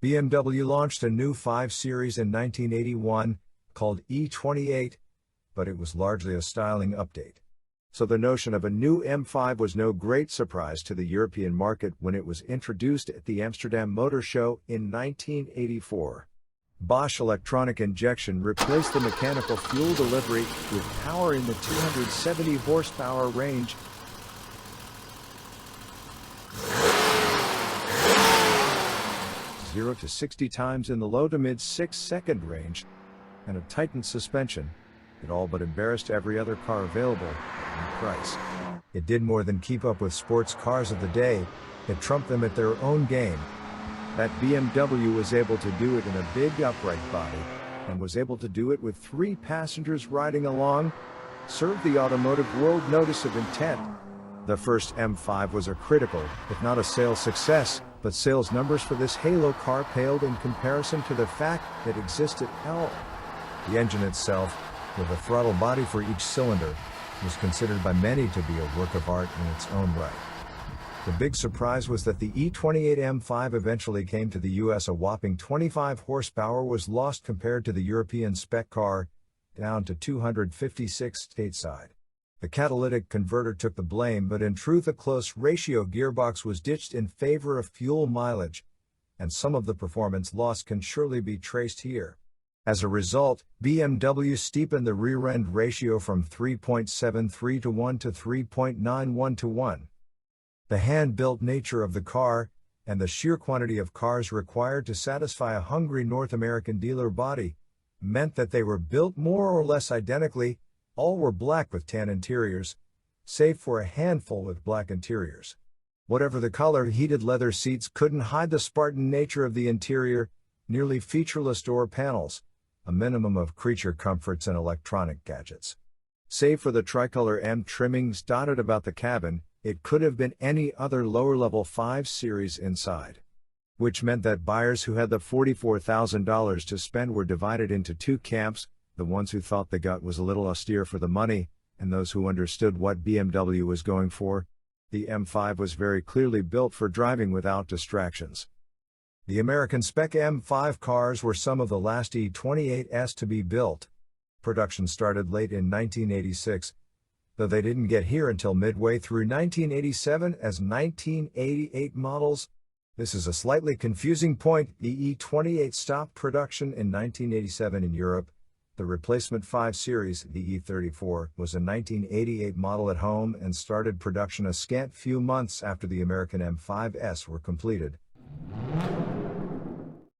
BMW launched a new 5 Series in 1981, called E28, but it was largely a styling update. So the notion of a new M5 was no great surprise to the European market when it was introduced at the Amsterdam Motor Show in 1984. Bosch electronic injection replaced the mechanical fuel delivery with power in the 270 horsepower range. Zero to 60 times in the low to mid 6-second range, and a tightened suspension. It all but embarrassed every other car available at any price. It did more than keep up with sports cars of the day, it trumped them at their own game. That BMW was able to do it in a big upright body, and was able to do it with 3 passengers riding along, served the automotive world notice of intent. The first M5 was a critical, if not a sales success, but sales numbers for this halo car paled in comparison to the fact that existed hell. The engine itself, with a throttle body for each cylinder, was considered by many to be a work of art in its own right. The big surprise was that the E28 M5 eventually came to the US. A whopping 25 horsepower was lost compared to the European spec car, down to 256 stateside. The catalytic converter took the blame, but in truth a close ratio gearbox was ditched in favor of fuel mileage, and some of the performance loss can surely be traced here. As a result, BMW steepened the rear-end ratio from 3.73 to 1 to 3.91 to 1. The hand-built nature of the car, and the sheer quantity of cars required to satisfy a hungry North American dealer body, meant that they were built more or less identically. All were black with tan interiors, save for a handful with black interiors. Whatever the color, heated leather seats couldn't hide the Spartan nature of the interior, nearly featureless door panels, a minimum of creature comforts and electronic gadgets. Save for the tricolor M trimmings dotted about the cabin, it could have been any other lower-level 5 Series inside. Which meant that buyers who had the $44,000 to spend were divided into 2 camps, the ones who thought the gut was a little austere for the money, and those who understood what BMW was going for. The M5 was very clearly built for driving without distractions. The American spec M5 cars were some of the last E28s to be built. Production started late in 1986, though they didn't get here until midway through 1987 as 1988 models. This is a slightly confusing point. The E28 stopped production in 1987 in Europe. The replacement 5 Series, the E34, was a 1988 model at home and started production a scant few months after the American M5s were completed.